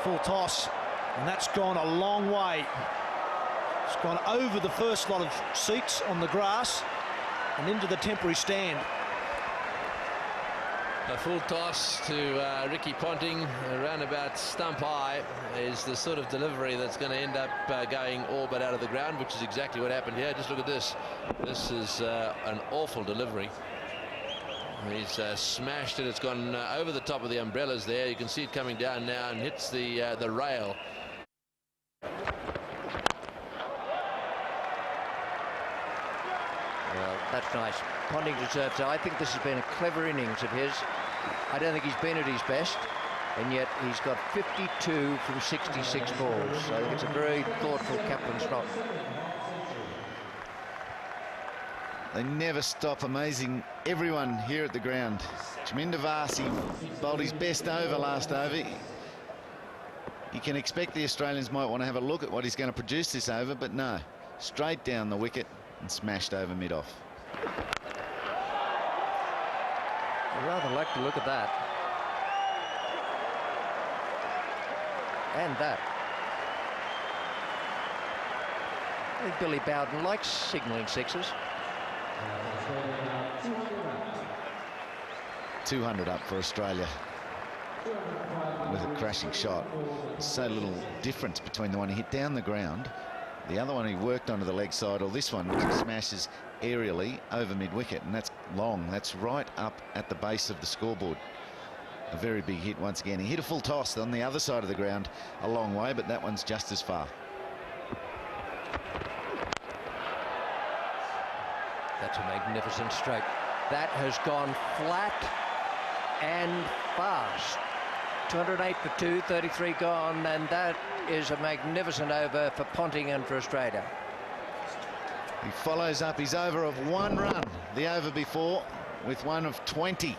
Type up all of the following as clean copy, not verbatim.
full toss, and that's gone a long way. It's gone over the first lot of seats on the grass and into the temporary stand. A full toss to Ricky Ponting around about stump high is the sort of delivery that's going to end up going all but out of the ground, which is exactly what happened here. Just look at this. This is an awful delivery. He's smashed it. It's gone over the top of the umbrellas there. You can see it coming down now and hits the rail. Well, that's nice. Ponting deserves it. I think this has been a clever innings of his. I don't think he's been at his best, and yet he's got 52 from 66 balls. So I think it's a very thoughtful captain's knock. They never stop amazing everyone here at the ground. Chaminda Vaas bowled his best over last over. You can expect the Australians might want to have a look at what he's going to produce this over, but no. Straight down the wicket and smashed over mid-off. I'd rather like to look at that. And that. I think Billy Bowden likes signalling sixes. 200 up for Australia with a crashing shot. So little difference between the one he hit down the ground, the other one he worked onto the leg side, or this one which he smashes aerially over mid-wicket, and that's long. That's right up at the base of the scoreboard. A very big hit once again. He hit a full toss on the other side of the ground a long way, but that one's just as far. That's a magnificent stroke. That has gone flat and fast. 208 for 2, 33 gone, and that is a magnificent over for Ponting and for Australia. He follows up his over of 1 run, the over before, with one of 20.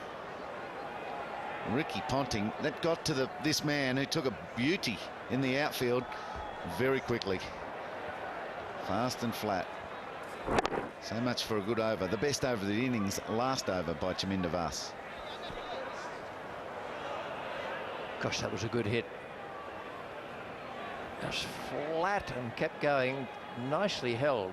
Ricky Ponting, that got to this man who took a beauty in the outfield very quickly. Fast and flat. So much for a good over. The best over of the innings, last over by Chaminda Vaas. Gosh, that was a good hit. Just flat and kept going, nicely held.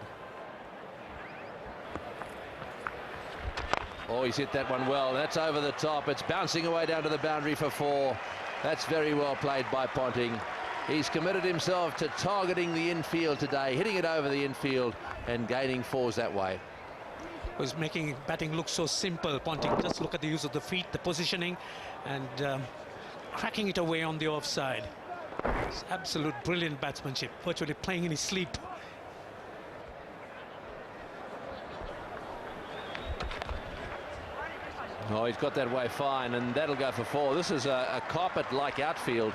Oh, he's hit that one well. That's over the top. It's bouncing away down to the boundary for 4. That's very well played by Ponting. He's committed himself to targeting the infield today, hitting it over the infield and gaining 4s that way. Was making batting look so simple. Ponting, just look at the use of the feet, the positioning, and cracking it away on the offside. It's absolute brilliant batsmanship, virtually playing in his sleep. Oh, he's got that way fine, and that'll go for 4. This is a carpet-like outfield.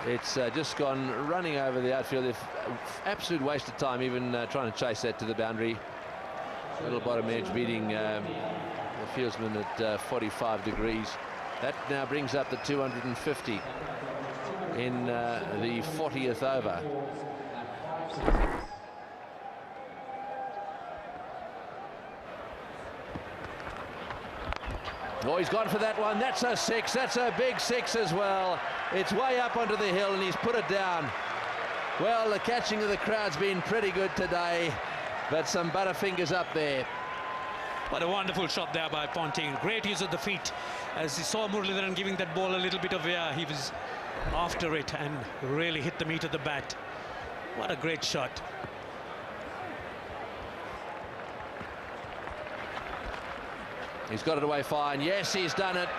It's just gone running over the outfield. Absolute waste of time even trying to chase that to the boundary. Little bottom edge beating the fieldsman at 45 degrees. That now brings up the 250 in the 40th over. Oh, he's gone for that one. That's a 6. That's a big 6 as well. It's way up onto the hill and he's put it down. Well, the catching of the crowd's been pretty good today, but some butterfingers up there. What a wonderful shot there by Ponting. Great use of the feet. As he saw Muralidharan giving that ball a little bit of air, he was after it and really hit the meat of the bat. What a great shot. He's got it away fine. Yes, he's done it.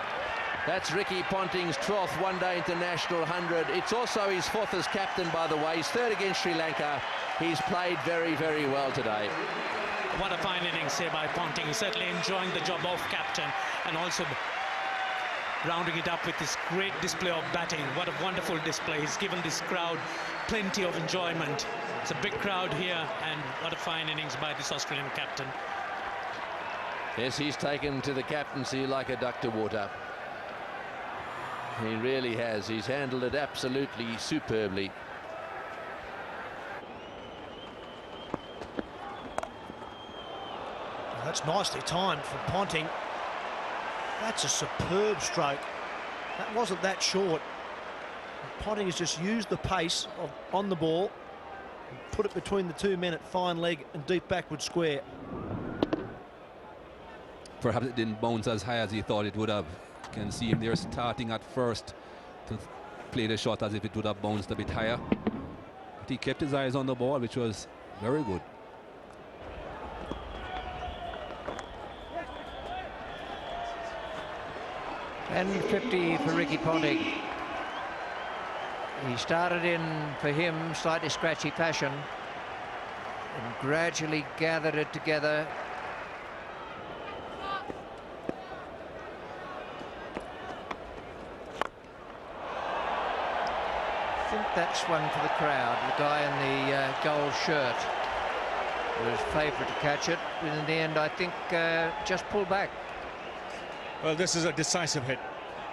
That's Ricky Ponting's 12th one-day international 100. It's also his 4th as captain, by the way. He's 3rd against Sri Lanka. He's played very, very well today. What a fine innings here by Ponting. He's certainly enjoying the job of captain and also rounding it up with this great display of batting. What a wonderful display. He's given this crowd plenty of enjoyment. It's a big crowd here, and what a fine innings by this Australian captain. Yes, he's taken to the captaincy like a duck to water. He really has. He's handled it absolutely superbly. That's nicely timed from Ponting. That's a superb stroke. That wasn't that short. Ponting has just used the pace on the ball, put it between the two men at fine leg and deep backward square. Perhaps it didn't bounce as high as he thought it would have. You can see him there starting at first to play the shot as if it would have bounced a bit higher. But he kept his eyes on the ball, which was very good. And 50 for Ricky Ponting. He started in, for him, slightly scratchy fashion and gradually gathered it together. I think that's one for the crowd. The guy in the gold shirt was favourite to catch it, but in the end I think just pulled back. Well, this is a decisive hit.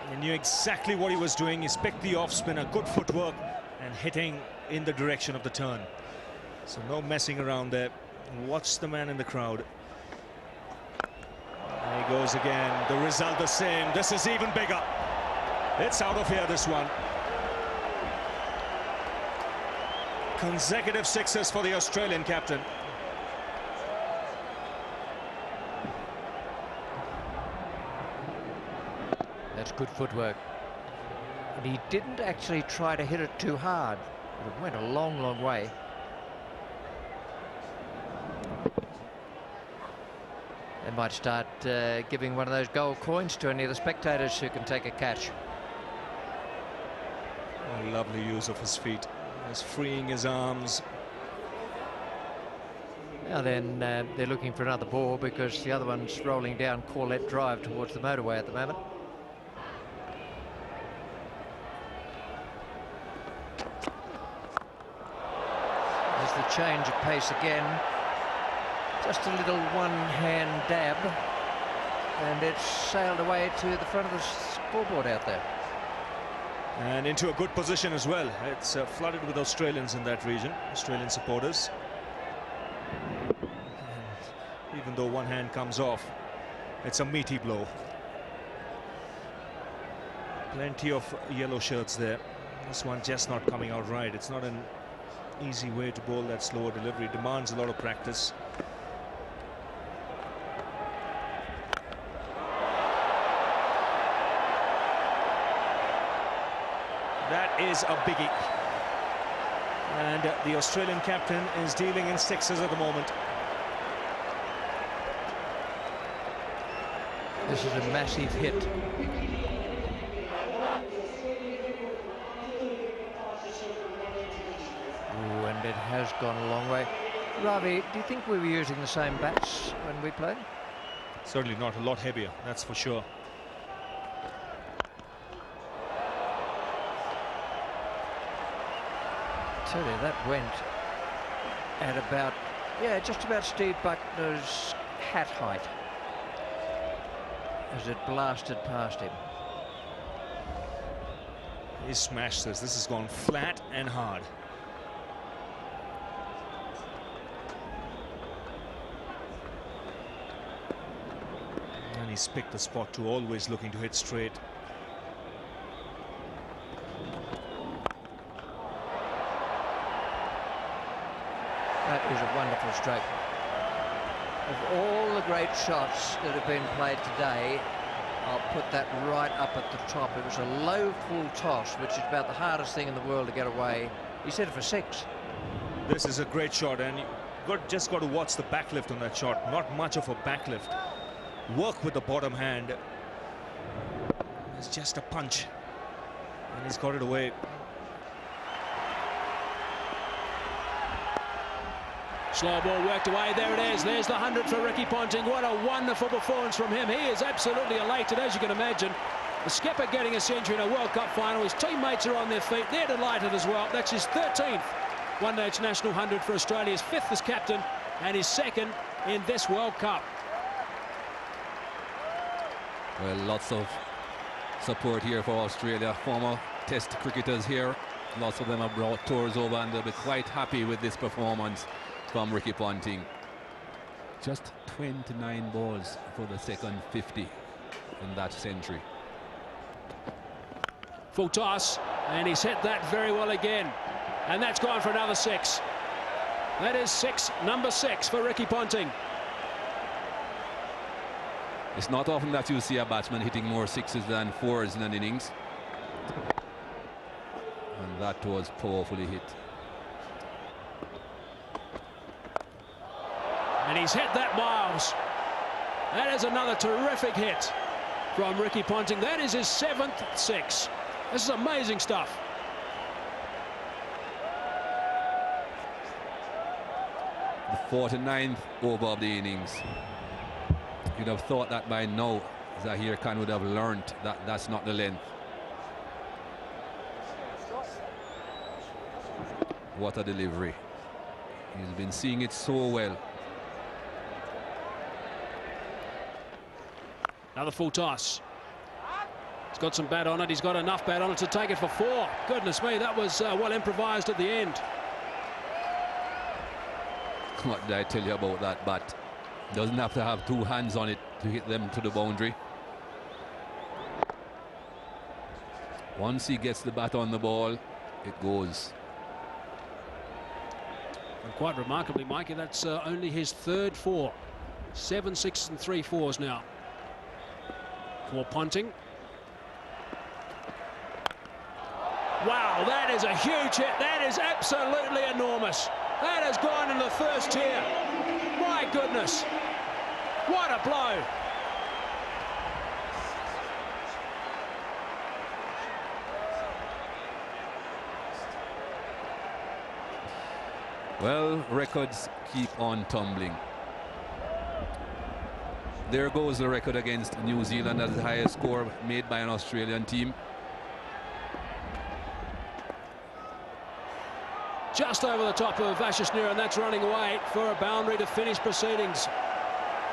He knew exactly what he was doing. He's picked the off spinner, good footwork, and hitting in the direction of the turn. So no messing around there. Watch the man in the crowd. There he goes again. The result the same. This is even bigger. It's out of here, this one. Consecutive sixes for the Australian captain. That's good footwork. And he didn't actually try to hit it too hard. It went a long, long way. They might start giving one of those gold coins to any of the spectators who can take a catch. Oh, lovely use of his feet. He's freeing his arms. Now then, they're looking for another ball because the other one's rolling down Corlett Drive towards the motorway at the moment. There's the change of pace again. Just a little one-hand dab, and it's sailed away to the front of the scoreboard out there. And into a good position as well. It's flooded with Australians in that region, Australian supporters. And even though one hand comes off, it's a meaty blow. Plenty of yellow shirts there. This one just not coming out right. It's not an easy way to bowl that slower delivery. Demands a lot of practice. That is a biggie. And the Australian captain is dealing in sixes at the moment. This is a massive hit. Ooh, and it has gone a long way. Ravi, do you think we were using the same bats when we played? Certainly not. A lot heavier, that's for sure. Tell you, that went at about, yeah, just about Steve Buckner's hat height as it blasted past him. He smashed this. This has gone flat and hard. And he's picked the spot too, always looking to hit straight. That is a wonderful stroke. Of all the great shots that have been played today, I'll put that right up at the top. It was a low full toss, which is about the hardest thing in the world to get away. He said it for six. This is a great shot, and you just got to watch the backlift on that shot. Not much of a backlift. Work with the bottom hand. It's just a punch, and he's got it away. Slow ball worked away. There it is. There's the 100 for Ricky Ponting. What a wonderful performance from him. He is absolutely elated, as you can imagine. The skipper getting a century in a World Cup final. His teammates are on their feet. They're delighted as well. That's his 13th one-day international 100 for Australia. His 5th as captain and his 2nd in this World Cup. Well, lots of support here for Australia. Former Test cricketers here. Lots of them have brought tours over, and they'll be quite happy with this performance from Ricky Ponting. Just 29 balls for the second 50 in that century. Full toss, and he's hit that very well again. And that's gone for another 6. That is number 6 for Ricky Ponting. It's not often that you see a batsman hitting more 6s than 4s in an innings. And that was powerfully hit. And he's hit that, Miles. That is another terrific hit from Ricky Ponting. That is his 7th 6. This is amazing stuff. The 49th over of the innings. You'd have thought that by now Zaheer Khan would have learned that that's not the length. What a delivery. He's been seeing it so well. Another full toss. He's got some bat on it. He's got enough bat on it to take it for 4. Goodness me, that was well improvised at the end. What did I tell you about that bat? Doesn't have to have 2 hands on it to hit them to the boundary. Once he gets the bat on the ball, it goes. And quite remarkably, Mikey, that's only his 3rd 4. 7 6s and 3 4s now for Ponting. Wow, that is a huge hit. That is absolutely enormous. That has gone in the first tier. My goodness. What a blow. Well, records keep on tumbling. There goes the record against New Zealand as the highest score made by an Australian team. Just over the top of Ashish Nehra, and that's running away for a boundary to finish proceedings.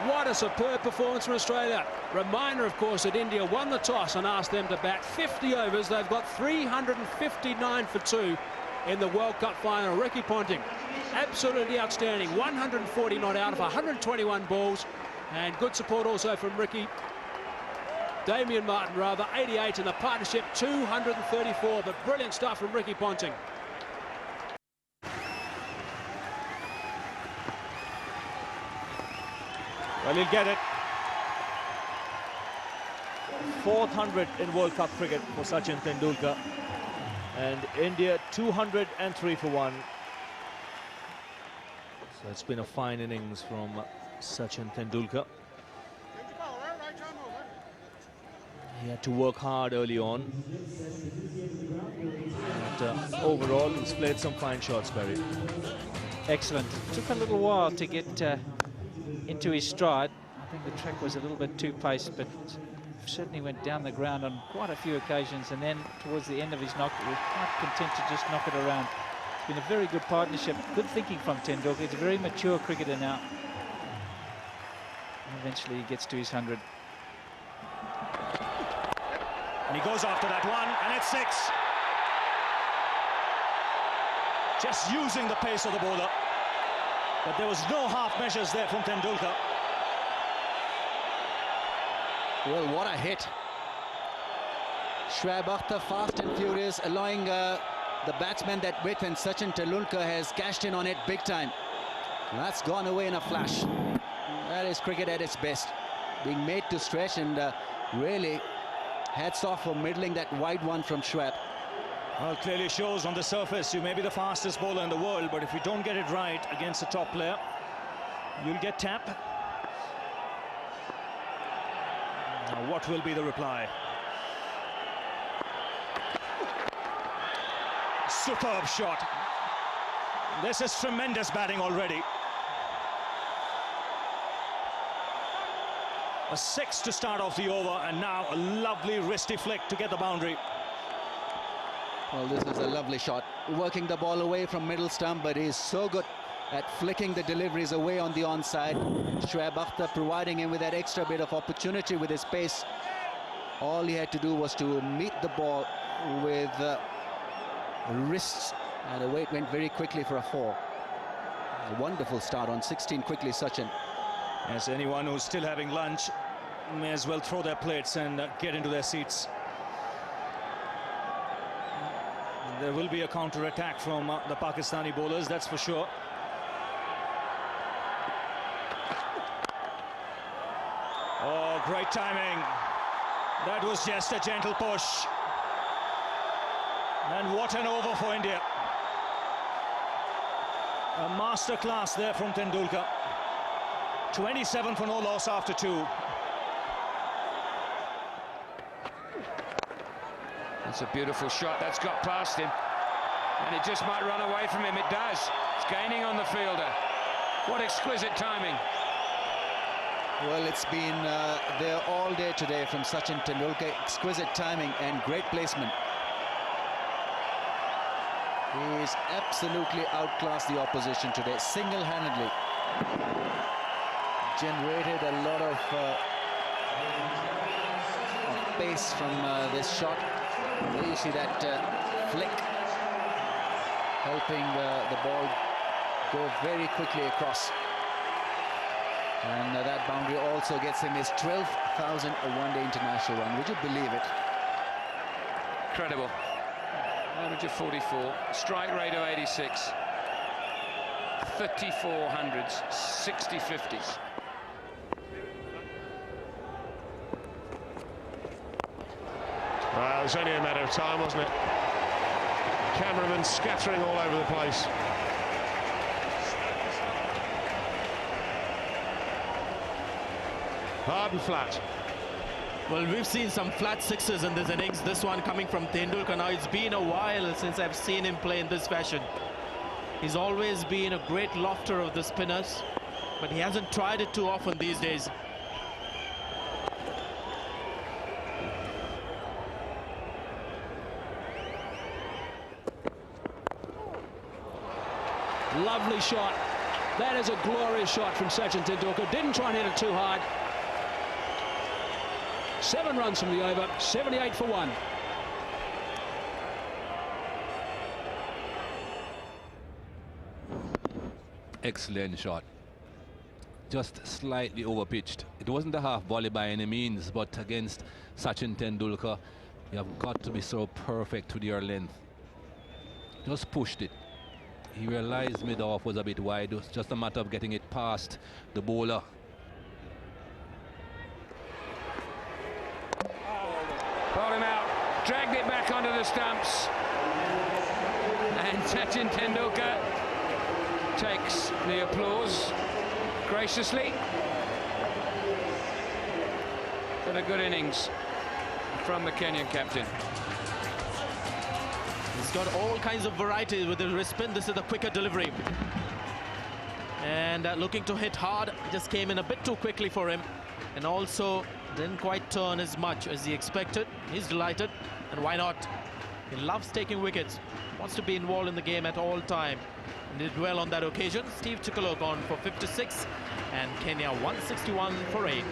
What a superb performance from Australia. Reminder, of course, that India won the toss and asked them to bat 50 overs. They've got 359 for 2 in the World Cup final. Ricky Ponting, absolutely outstanding. 140 not out of 121 balls. And good support also from Damien Martin, rather, 88 in the partnership, 234. But brilliant stuff from Ricky Ponting. Well, he'll get it. 400 in World Cup cricket for Sachin Tendulkar. And India 203 for 1. So it's been a fine innings from Sachin Tendulkar. He had to work hard early on. But overall, he's played some fine shots, Barry. Excellent. Took a little while to get into his stride. I think the track was a little bit too paced, but certainly went down the ground on quite a few occasions, and then towards the end of his knock, he was quite content to just knock it around. It's been a very good partnership, good thinking from Tendulkar. He's a very mature cricketer now. And eventually he gets to his 100. And he goes after that one, and it's 6. Just using the pace of the bowler. But there was no half measures there from Tendulkar. Well, what a hit. Shoaib Akhtar fast and furious, allowing the batsman that width, and Sachin Tendulkar has cashed in on it big time. And that's gone away in a flash. That is cricket at its best. Being made to stretch, and really hats off for middling that wide one from Shoaib. Well, clearly shows on the surface you may be the fastest bowler in the world, but if you don't get it right against a top player, you'll get tap. Now, what will be the reply? Superb shot. This is tremendous batting already. A 6 to start off the over, and now a lovely wristy flick to get the boundary. Well, this is a lovely shot. Working the ball away from middle stump, but he's so good at flicking the deliveries away on the onside. Shoaib Akhtar providing him with that extra bit of opportunity with his pace. All he had to do was to meet the ball with wrists, and away it went very quickly for a 4. A wonderful start on 16 quickly, Sachin. As anyone who's still having lunch may as well throw their plates and get into their seats. there will be a counter-attack from the Pakistani bowlers, that's for sure. Oh, great timing. That was just a gentle push. And what an over for India. A masterclass there from Tendulkar. 27 for no loss after 2. It's a beautiful shot. That's got past him. And it just might run away from him. It does. It's gaining on the fielder. What exquisite timing. Well, it's been there all day today from Sachin Tendulkar. Exquisite timing and great placement. He's absolutely outclassed the opposition today, single-handedly. Generated a lot of pace from this shot. There you see that flick helping the ball go very quickly across. And that boundary also gets him his 12,000 one-day international run. Would you believe it? Incredible. Average of 44, strike rate of 86, 34 hundreds, 60 50s. Well, it was only a matter of time, wasn't it? Cameramen scattering all over the place. Hard and flat. Well, we've seen some flat sixes in this innings. This one coming from Tendulkar. Now, it's been a while since I've seen him play in this fashion. He's always been a great lofter of the spinners, but he hasn't tried it too often these days. Lovely shot. That is a glorious shot from Sachin Tendulkar. Didn't try and hit it too hard. 7 runs from the over, 78 for 1. Excellent shot. Just slightly overpitched. It wasn't a half volley by any means, but against Sachin Tendulkar, you have got to be so perfect with your length. Just pushed it. He realized mid-off was a bit wide. It was just a matter of getting it past the bowler. Bowled him out, dragged it back onto the stumps. And Sachin Tendulkar takes the applause graciously. But a good innings from the Kenyan captain. He's got all kinds of variety with the wrist spin. This is the quicker delivery. And looking to hit hard, just came in a bit too quickly for him. And also didn't quite turn as much as he expected. He's delighted, and why not? He loves taking wickets, wants to be involved in the game at all time, and did well on that occasion. Steve Tukalo gone for 56, and Kenya 161 for 8.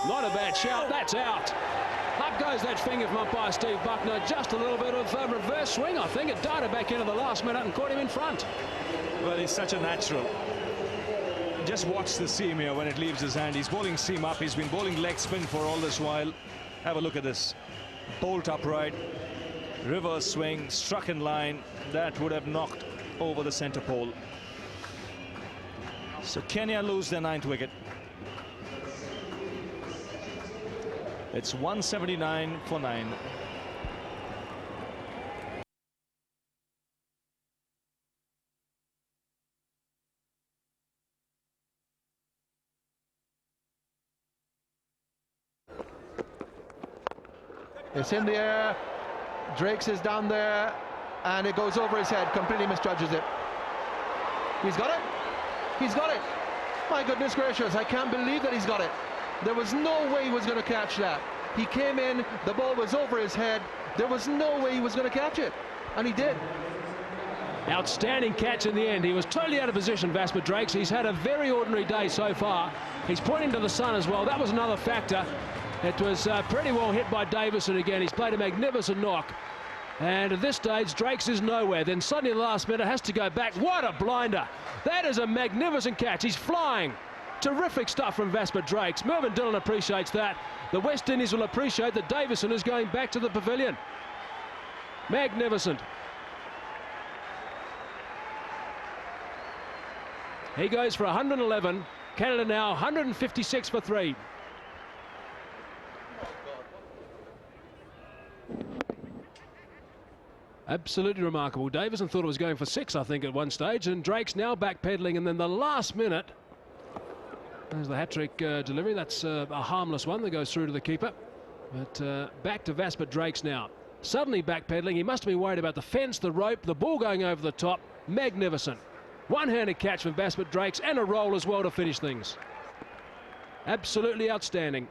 Not a bad shout, that's out. Up goes that finger from umpire Steve Buckner. Just a little bit of reverse swing, I think. It darted back into the last minute and caught him in front. Well, he's such a natural. Just watch the seam here when it leaves his hand. He's bowling seam up. He's been bowling leg spin for all this while. Have a look at this. Bolt upright, reverse swing, struck in line. That would have knocked over the centre pole. So Kenya lose their 9th wicket. It's 179 for 9. It's in the air. Drakes is down there, and it goes over his head. Completely misjudges it. He's got it. He's got it. My goodness gracious, I can't believe that he's got it. There was no way he was going to catch that. He came in, the ball was over his head. There was no way he was going to catch it, and he did. Outstanding catch in the end. He was totally out of position, Vasper Drakes. He's had a very ordinary day so far. He's pointing to the sun as well. That was another factor. It was pretty well hit by Davison again. He's played a magnificent knock. And at this stage, Drakes is nowhere. Then suddenly the last minute has to go back. What a blinder. That is a magnificent catch. He's flying. Terrific stuff from Vasper Drakes. Mervyn Dillon appreciates that. The West Indies will appreciate that Davison is going back to the pavilion. Magnificent. He goes for 111. Canada now 156 for 3. Absolutely remarkable. Davison thought it was going for 6, I think, at one stage, and Drake's now backpedaling, and then the last minute, there's the hat-trick delivery. That's a harmless one that goes through to the keeper. But back to Vasper Drakes now. Suddenly backpedaling. He must have been worried about the fence, the rope, the ball going over the top. Magnificent. One-handed catch from Vasper Drakes and a roll as well to finish things. Absolutely outstanding.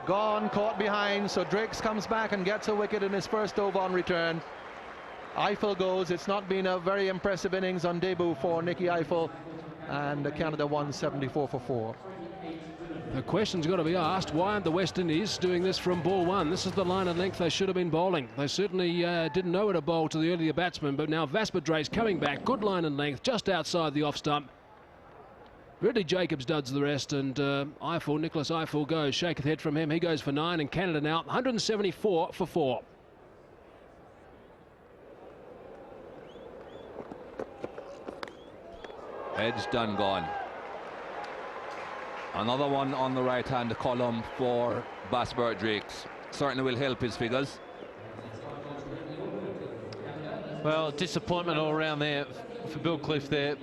Gone, caught behind, so Drakes comes back and gets a wicket in his first over on return. Eiffel goes. It's not been a very impressive innings on debut for Nicky Eiffel, and Canada won 74 for 4. The question's got to be asked, why aren't the West Indies doing this from ball one? This is the line of length they should have been bowling. They certainly didn't know where to bowl to the earlier batsman, but now Vasper Drakes coming back, good line and length, just outside the off stump. Ridley Jacobs duds the rest, and Eiffel, Nicholas Eiffel goes, shaketh head from him, he goes for 9, and Canada now 174 for 4. Edge done gone. Another one on the right-hand column for Vasper Drakes. Certainly will help his figures. Well, disappointment all around there for Bill Cliff there.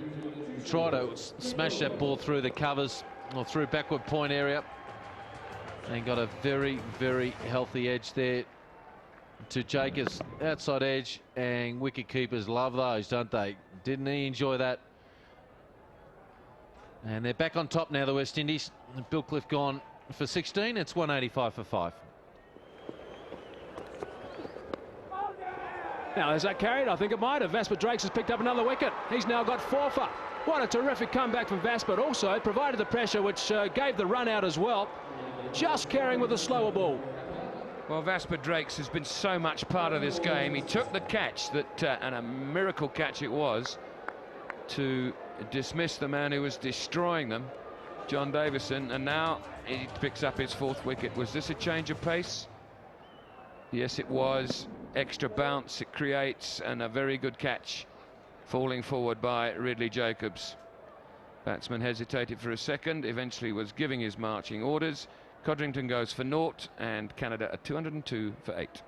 Tried to smash that ball through the covers or through backward point area, and got a very, very healthy edge there to Jacobs. Outside edge, and wicket keepers love those, don't they? Didn't he enjoy that? And they're back on top now, the West Indies. Bill Cliff gone for 16. It's 185 for 5. Now, is that carried? I think it might have. Vasper Drakes has picked up another wicket. He's now got 4 for. What a terrific comeback from Vasper. But also provided the pressure, which gave the run out as well. Just carrying with a slower ball. Well, Vasper Drakes has been so much part of this game. He took the catch, and a miracle catch it was, to dismiss the man who was destroying them, John Davison, and now he picks up his 4th wicket. Was this a change of pace? Yes, it was. Extra bounce it creates, and a very good catch falling forward by Ridley Jacobs. Batsman hesitated for a second, eventually was giving his marching orders. Codrington goes for 0, and Canada at 202 for 8.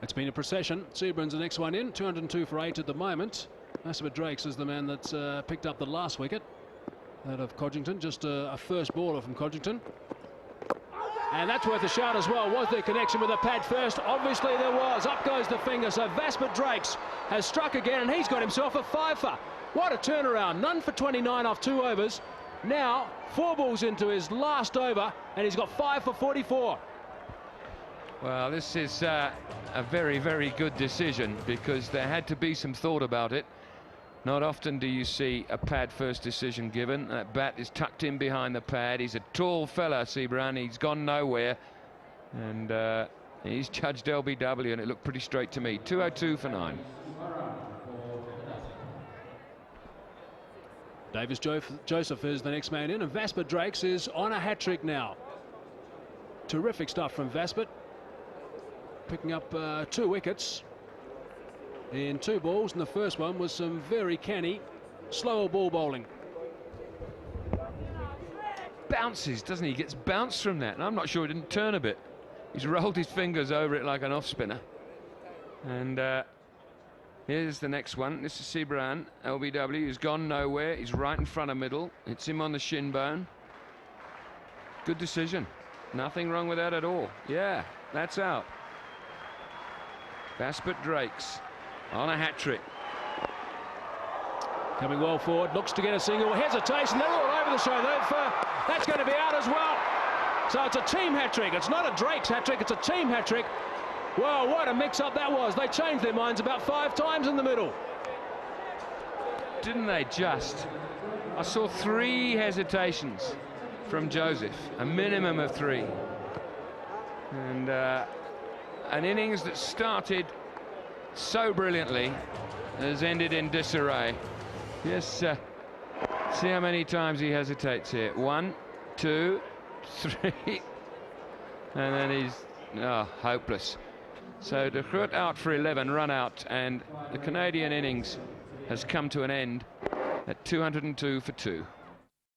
It's been a procession. Seaburn's the next one in, 202 for 8 at the moment. Vasper Drakes is the man that's picked up the last wicket. That of Codrington, just a first baller from Codrington. And that's worth a shout as well. Was there connection with the pad first? Obviously there was. Up goes the finger. So Vasper Drakes has struck again, and he's got himself a 5 for. What a turnaround. None for 29 off 2 overs. Now 4 balls into his last over, and he's got 5 for 44. Well, this is a very, very good decision, because there had to be some thought about it. Not often do you see a pad first decision given. That bat is tucked in behind the pad. He's a tall fella, Seabrun. He's gone nowhere, and he's judged LBW, and it looked pretty straight to me. 202 for 9. Davis Joseph is the next man in, and Vasper Drakes is on a hat-trick now. Terrific stuff from Vasper, picking up 2 wickets in 2 balls, and the first one was some very canny, slower ball bowling. Bounces, doesn't he? He gets bounced from that, and I'm not sure he didn't turn a bit. He's rolled his fingers over it like an off-spinner. And here's the next one. This is Seabrun, LBW. He's gone nowhere. He's right in front of middle. Hits him on the shin bone. Good decision. Nothing wrong with that at all. Yeah, that's out. Vasper Drakes on a hat-trick. Coming well forward, looks to get a single. Hesitation, they're all over the show. That's going to be out as well. So it's a team hat-trick. It's not a Drakes hat-trick, it's a team hat-trick. Well, what a mix-up that was. They changed their minds about 5 times in the middle. Didn't they just? I saw 3 hesitations from Joseph, a minimum of 3. And an innings that started so brilliantly has ended in disarray. Yes, see how many times he hesitates here. 1, 2, 3, and then he's hopeless. So De Groot out for 11, run out, and the Canadian innings has come to an end at 202 for 2.